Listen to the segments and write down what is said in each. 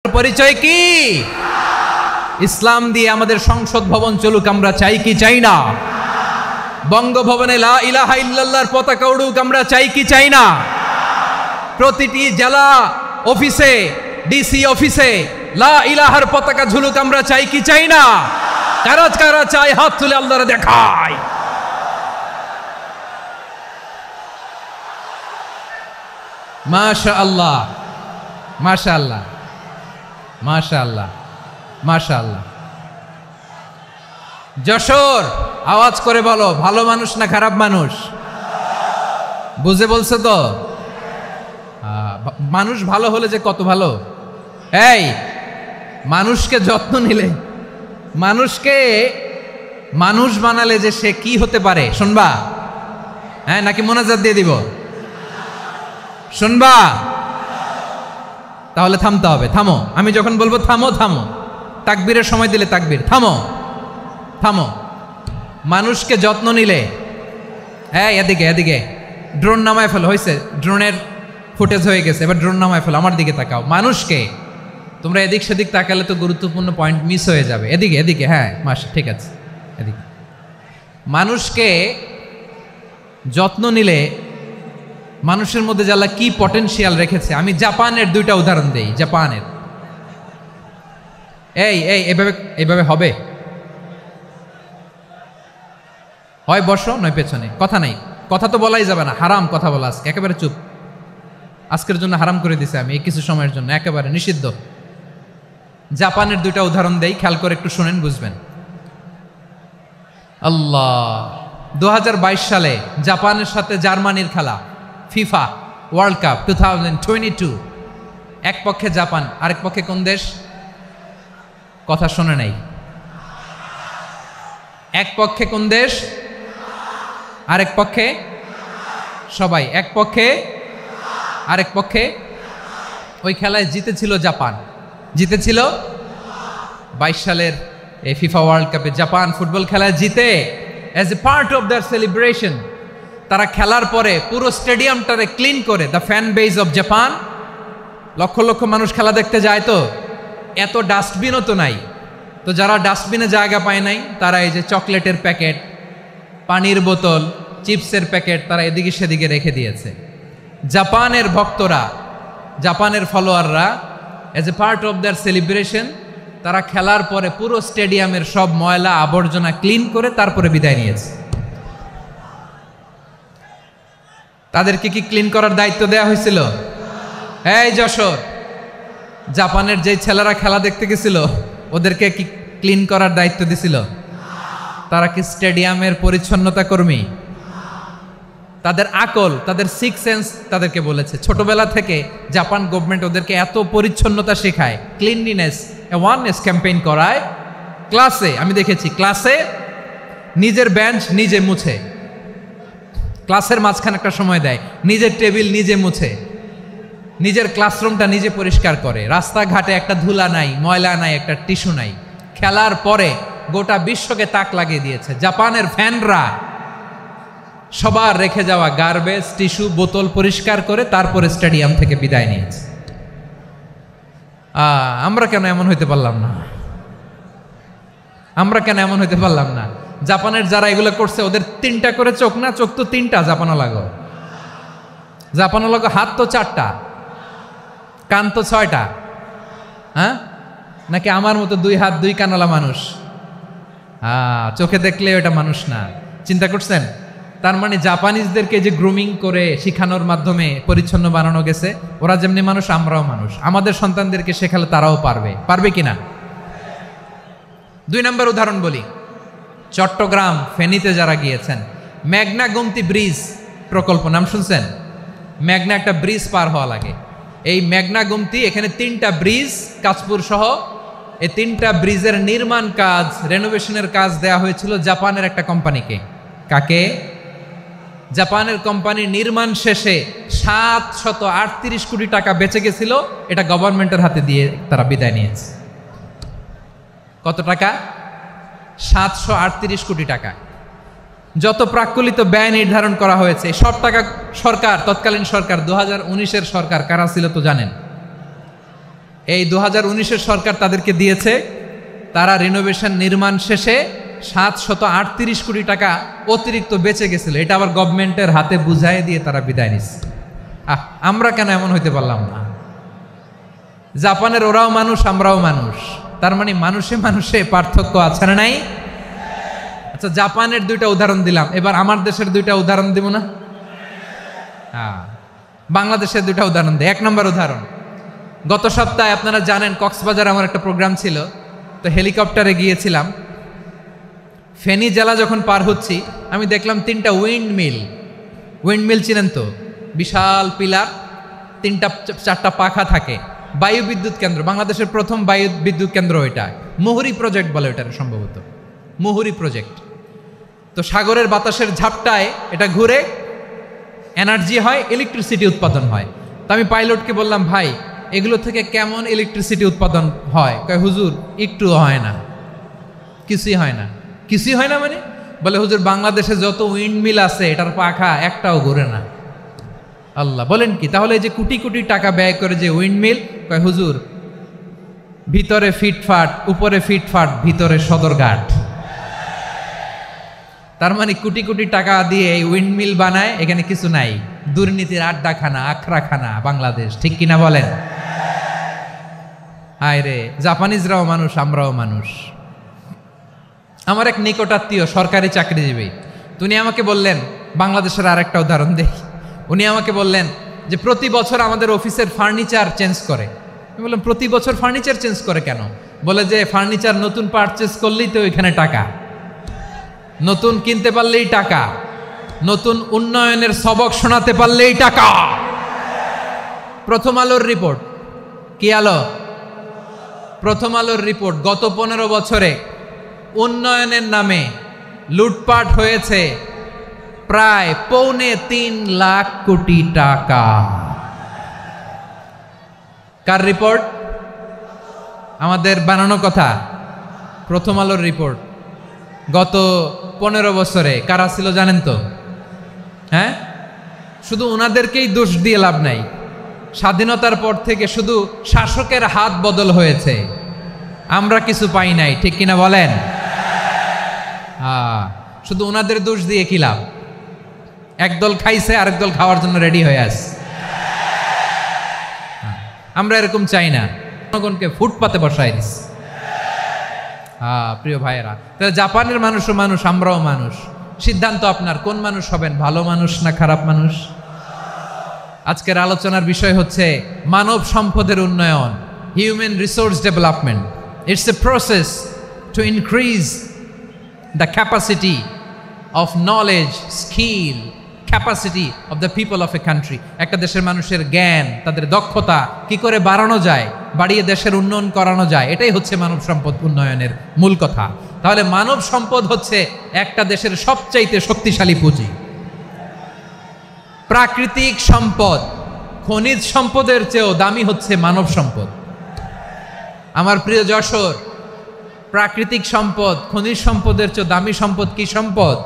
পরিচয় কি? ইসলাম দিয়ে আমাদের সংসদ ভবন চলুক, আমরা চাই কি চাই না? বঙ্গভবনে লা ইলাহা ইল্লাল্লাহর পতাকা উড়ুক, আমরা চাই কি চাই না? প্রতিটি জেলা অফিসে, ডিসি অফিসে লা ইলাহার পতাকা ঝুলুক, আমরা চাই কি চাই না? কারা কারা চাই হাত তুলে আল্লাহরে দেখায়। মাশাআল্লাহ, মাশাআল্লাহ, মাশাআল্লাহ, মাশাআল্লাহ। যশোর, আওয়াজ করে বলো, ভালো মানুষ না খারাপ মানুষ? বুঝে বলছো তো? মানুষ ভালো হলে যে কত ভালো। এই মানুষকে যত্ন নিলে, মানুষকে মানুষ বানালে যে সে কি হতে পারে শুনবা? হ্যাঁ, নাকি মোনাজাত দিয়ে দিব? শুনবা? তাহলে থামতে হবে। থামো, আমি যখন বলবো থামো থামো, তাকবীরের সময় দিলে তাকবীর, থামো থামো। মানুষকে যত্ন নিলে, হ্যাঁ এদিকে এদিকে, ড্রোন নামায় ফেলো। হয়েছে, ড্রোনের ফুটেজ হয়ে গেছে, এবার ড্রোন নামায় ফেলো। আমার দিকে তাকাও। মানুষকে, তোমরা এদিক সেদিক তাকালে তো গুরুত্বপূর্ণ পয়েন্ট মিস হয়ে যাবে। এদিকে এদিকে, হ্যাঁ মাস, ঠিক আছে, এদিকে। মানুষকে যত্ন নিলে মানুষের মধ্যে যে আল্লাহ কি পটেনশিয়াল রেখেছে। আমি জাপানের দুইটা উদাহরণ দেই। জাপানের, এইভাবে এইভাবে হবে, হয় বসো নয় পেছনে, কথা নাই, কথা তো বলাই যাবে না, হারাম কথা বলা। আজকে একেবারে চুপ, আজকের জন্য হারাম করে দিছে আমি, এই কিছু সময়ের জন্য একেবারে নিষিদ্ধ। জাপানের দুইটা উদাহরণ দেই, খেয়াল করে একটু শুনেন, বুঝবেন। আল্লাহ, 2022 সালে জাপানের সাথে জার্মানির খেলা, ফিফা ওয়ার্ল্ড কাপ 2022। এক পক্ষে জাপান, আরেক পক্ষে কোন দেশ? কথা শোনে নাই। এক পক্ষে কোন দেশ? আরেক পক্ষে? সবাই এক পক্ষে, আরেক পক্ষে। ওই খেলায় জিতেছিল জাপান, জিতেছিল 22 সালের এই ফিফা ওয়ার্ল্ড কাপে। জাপান ফুটবল খেলায় জিতে, as a part of their celebration তারা খেলার পরে পুরো স্টেডিয়ামটারে ক্লিন করে, the fan base of Japan. লক্ষ লক্ষ মানুষ খেলা দেখতে যায়, তো এত ডাস্টবিনও তো নাই, তো যারা ডাস্টবিনে জায়গা পায় নাই তারা এই যে চকলেটের প্যাকেট, পানির বোতল, চিপসের প্যাকেট তারা এদিকে সেদিকে রেখে দিয়েছে। জাপানের ভক্তরা, জাপানের ফলোয়াররা, as a part of their celebration তারা খেলার পরে পুরো স্টেডিয়ামের সব ময়লা আবর্জনা ক্লিন করে তারপরে বিদায় নিয়েছে। তাদেরকে কি ক্লিন করার দায়িত্ব দেওয়া হয়েছিল? এই যশোর, জাপানের যে ছেলেরা খেলা দেখতে গেছিল ওদেরকে কি ক্লিন করার দায়িত্ব দিছিল? তারা কি স্টেডিয়ামের পরিচ্ছন্নতা কর্মী? তাদের আকল, তাদের সিক্স সেন্স তাদেরকে বলেছে। ছোটবেলা থেকে জাপান গভর্নমেন্ট ওদেরকে এত পরিচ্ছন্নতা শেখায়, ক্লিনলিনেস অ্যাওয়ারনেস ক্যাম্পেইন করায়। ক্লাসে আমি দেখেছি, ক্লাসে নিজের বেঞ্চ নিজে মুছে, ক্লাসের মাঝখানে একটা সময় দেয়, নিজের টেবিল নিজে মুছে, নিজের ক্লাসরুমটা নিজে পরিষ্কার করে। রাস্তাঘাটে একটা ধুলা নাই, ময়লা নাই, একটা টিস্যু নাই। খেলার পরে গোটা বিশ্বকে তাক লাগিয়ে দিয়েছে। জাপানের ফ্যানরা সবার রেখে যাওয়া গার্বেজ, টিস্যু, বোতল পরিষ্কার করে তারপরে স্টেডিয়াম থেকে বিদায় নিয়েছে। আমরা কেন এমন হইতে পারলাম না? আমরা কেন এমন হইতে পারলাম না? জাপানের যারা এগুলো করছে ওদের 3টা করে চোখ না? চোখ তো 3টা, জাপানো লাগো, জাপানো লাগো। হাত তো 4টা, কান তো 6টা। হ্যাঁ, নাকি আমার মতো 2 হাত 2 কানওয়ালা মানুষ? চোখে দেখলে ওটা মানুষ না। চিন্তা করছেন? তার মানে জাপানিজদেরকে যে গ্রুমিং করে শিখানোর মাধ্যমে পরিচ্ছন্ন বানানো গেছে, ওরা যেমনি মানুষ আমরাও মানুষ। আমাদের সন্তানদেরকে শেখালে তারাও পারবে, পারবে কিনা? 2 নম্বর উদাহরণ বলি। চট্টগ্রাম ফেনীতে যারা গিয়েছেন, মেঘনা গোমতী ব্রিজ প্রকল্প নাম শুনছেন? মেঘনা একটা ব্রিজ পার হওয়া লাগে। এই মেঘনা গোমতী, এখানে 3টা ব্রিজ, কাঁচপুর সহ এই 3টা ব্রিজের নির্মাণ কাজ, রেনোভেশনের কাজ দেয়া হয়েছিল জাপানের একটা কোম্পানিকে। কাকে? জাপানের কোম্পানি। নির্মাণ শেষে 738 কোটি টাকা বেঁচে গেছিল, এটা গভর্নমেন্টের হাতে দিয়ে তারা বিদায় নিয়েছে। কত টাকা? 738 কোটি টাকা। যত প্রাক্কলিত ব্যয় নির্ধারণ করা হয়েছে সব টাকা সরকার, তৎকালীন সরকার 2019-এর সরকার কারা ছিল তো জানেন? এই 2019-এর সরকার তাদেরকে দিয়েছে, তারা রিনোভেশন নির্মাণ শেষে 738 কোটি টাকা অতিরিক্ত বেঁচে গেছিল, এটা আবার গভর্নমেন্টের হাতে বুঝাই দিয়ে তারা বিদায় নিচ্ছে। আমরা কেন এমন হইতে পারলাম না? জাপানের ওরাও মানুষ, আমরাও মানুষ, তার মানে মানুষে মানুষে পার্থক্য আছে না নাই? আচ্ছা, জাপানের দুইটা উদাহরণ দিলাম, এবার আমার দেশের দুইটা উদাহরণ দিব না? বাংলাদেশের দুইটা উদাহরণ দিই। 1 নম্বর উদাহরণ, গত সপ্তাহে আপনারা জানেন কক্সবাজার আমার একটা প্রোগ্রাম ছিল, তো হেলিকপ্টারে গিয়েছিলাম। ফেনী জেলা যখন পার হচ্ছি আমি দেখলাম 3টা উইন্ডমিল চিনেন তো? বিশাল পিলার, 3টা-4টা পাখা থাকে, বায়ু বিদ্যুৎ কেন্দ্র, বাংলাদেশের প্রথম বায়ু বিদ্যুৎ কেন্দ্র এটা, মুহুরী প্রজেক্ট বলে এটা সম্ভবত, মুহুরী প্রজেক্ট। তো সাগরের বাতাসের ঝাপটায় এটা ঘুরে এনার্জি হয়, ইলেকট্রিসিটি উৎপাদন হয়। তো আমি পাইলটকে বললাম, ভাই এগুলো থেকে কেমন ইলেকট্রিসিটি উৎপাদন হয়? কয় হুজুর একটুও হয় না, কিছুই হয় না। কিছুই হয় না মানে? বলে হুজুর বাংলাদেশে যত উইন্ডমিল আছে এটার পাখা একটাও ঘুরে না। আল্লাহ, বলেন কি? তাহলে যে কোটি কোটি টাকা ব্যয় করে যে উইন্ডমিল, কয় হুজুর ভিতরে ফিটফাট, উপরে ফিটফাট, ভিতরে সদরঘাট। তার মানে কোটি কোটি টাকা দিয়ে এই উইন্ডমিল বানায়, এখানে কিছু নাই। দুর্নীতির আড্ডাখানা, আখড়াখানা বাংলাদেশ, ঠিক কিনা বলেন? হায় রে, জাপানিজরাও মানুষ, আমরাও মানুষ। আমার এক নিকটাত্মীয় সরকারি চাকরিজীবী, উনি আমাকে বললেন, বাংলাদেশের আর একটা উদাহরণ দেই। উনি আমাকে বললেন যে প্রতি বছর আমাদের অফিসের ফার্নিচার চেঞ্জ করে। আমি বললাম প্রতি বছর ফার্নিচার চেঞ্জ করে কেন? বলে যে ফার্নিচার নতুন পারচেজ করলেই তো এখানে টাকা, নতুন কিনতে পারলেই টাকা, নতুন উন্নয়নের সবক শোনাতে পারলেই টাকা। প্রথম আলোর রিপোর্ট, কি আলো? প্রথম আলোর রিপোর্ট, গত 15 বছরে উন্নয়নের নামে লুটপাট হয়েছে প্রায় 3.25 লাখ কোটি টাকা। কার রিপোর্ট? আমাদের বানানো কথা, প্রথম আলোর রিপোর্ট। গত 15 বছরে কারা ছিল জানেন তো? হ্যাঁ, শুধু ওনাদেরকেই দোষ দিয়ে লাভ নাই। স্বাধীনতার পর থেকে শুধু শাসকের হাত বদল হয়েছে, আমরা কিছু পাই নাই, ঠিক কিনা বলেন? শুধু ওনাদের দোষ দিয়ে কি লাভ? একদল খাইছে, আরেক দল খাওয়ার জন্য রেডি হয়ে আছে। আমরা এরকম চাই না, জনগণকে ফুটপাতে বসাই দিস। প্রিয় ভাইয়েরা, তাহলে জাপানের মানুষও মানুষ, আমরাও মানুষ। সিদ্ধান্ত আপনার, কোন মানুষ হবেন, ভালো মানুষ না খারাপ মানুষ? আজকের আলোচনার বিষয় হচ্ছে মানব সম্পদের উন্নয়ন, human resource development. It's a process to increase the capacity of knowledge, skill, capacity of the people of a country. একটা দেশের মানুষের জ্ঞান, তাদের দক্ষতা কি করে বাড়ানো যায়, বাড়িয়ে দেশের উন্নয়ন করানো যায়, এটাই হচ্ছে মানব সম্পদ উন্নয়নের মূল কথা। তাহলে মানব সম্পদ হচ্ছে একটা দেশের সবচাইতে শক্তিশালী পুঁজি। প্রাকৃতিক সম্পদ, খনিজ সম্পদের চেয়েও দামি হচ্ছে মানব সম্পদ। আমার প্রিয় যশোর, প্রাকৃতিক সম্পদ, খনিজ সম্পদের চেয়ে দামি সম্পদ কি সম্পদ?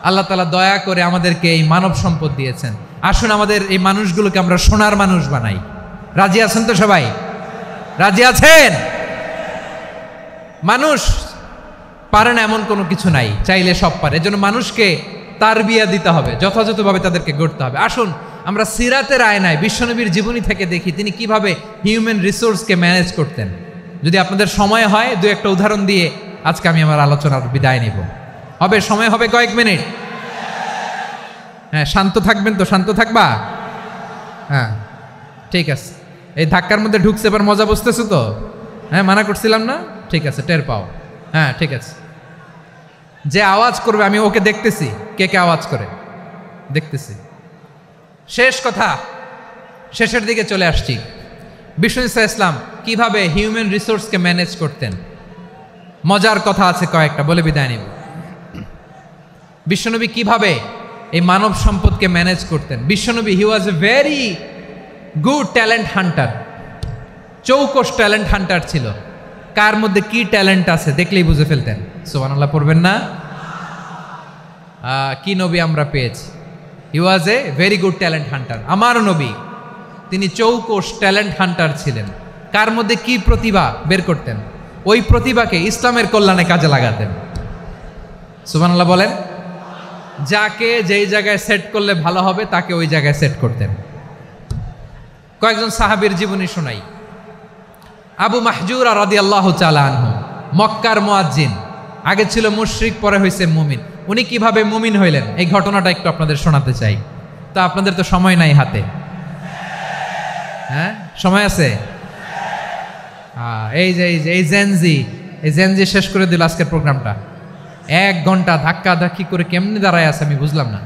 আল্লাহ তাআলা দয়া করে আমাদেরকে এই মানব সম্পদ দিয়েছেন। আসুন আমাদের এই মানুষগুলোকে আমরা সোনার মানুষ বানাই। রাজি আছেন তো সবাই? রাজি আছেন? মানুষ পারে না এমন কোনো কিছু নাই, চাইলে সব পারে। এজন্য মানুষকে তারবিয়া দিতে হবে, যথাযথভাবে তাদেরকে গড়তে হবে। আসুন আমরা সিরাতের আয়নায় বিশ্বনবীর জীবনী থেকে দেখি তিনি কিভাবে হিউম্যান রিসোর্সকে ম্যানেজ করতেন। যদি আপনাদের সময় হয়, 2-1টা উদাহরণ দিয়ে আজকে আমি আমার আলোচনার বিদায় নিব। হবে সময় হবে কয়েক মিনিট? হ্যাঁ, শান্ত থাকবেন তো? শান্ত থাকবা? হ্যাঁ, ঠিক আছে। এই ধাক্কার মধ্যে ঢুকছে, এবার মজা বুঝতেছো তো? হ্যাঁ, মানা করছিলাম না? ঠিক আছে, টের পাও। হ্যাঁ, ঠিক আছে। যে আওয়াজ করবে আমি ওকে দেখতেছি, কে কে আওয়াজ করে দেখতেছি। শেষ কথা, শেষের দিকে চলে আসছি। বিষ্ণু ইসলাম কিভাবে হিউম্যান রিসোর্সকে ম্যানেজ করতেন, মজার কথা আছে কয়েকটা, বলে বিদায় নিব। বিশ্বনবী কিভাবে এই মানব সম্পদকে ম্যানেজ করতেন। বিশ্বনবী, he was a very good talent hunter, চৌকস ট্যালেন্ট হান্টার ছিল। কার মধ্যে কি ট্যালেন্ট আছে দেখলেই বুঝে ফেলতেন। সুবহানাল্লাহ পড়বেন না? কি নবী আমরা পেয়েছি! He was a very good talent hunter. আমার নবী, তিনি চৌকস ট্যালেন্ট হান্টার ছিলেন। কার মধ্যে কি প্রতিভা বের করতেন, ওই প্রতিভাকে ইসলামের কল্যাণে কাজে লাগাতেন। সুবহানাল্লাহ বলেন। যাকে যেই জায়গায় সেট করলে ভালো হবে তাকে ওই জায়গায় সেট করতেন। কয়েকজন সাহাবীর জীবনী শোনাই। আবু মাহজুরা রাদিয়াল্লাহু তাআলা আনহু, মক্কার মুয়াজ্জিন, আগে ছিল মুশরিক, পরে হয়েছে মুমিন। উনি কিভাবে মুমিন হইলেন এই ঘটনাটা একটু আপনাদের শোনাতে চাই। তো আপনাদের তো সময় নাই হাতে, হ্যাঁ সময় আছে? এই জেনজি শেষ করে দিল আজকের প্রোগ্রামটা। 1 ঘন্টা ধাক্কা ধাক্কি করে কেমনি দাঁড়ায় আছে আমি বুঝলাম না।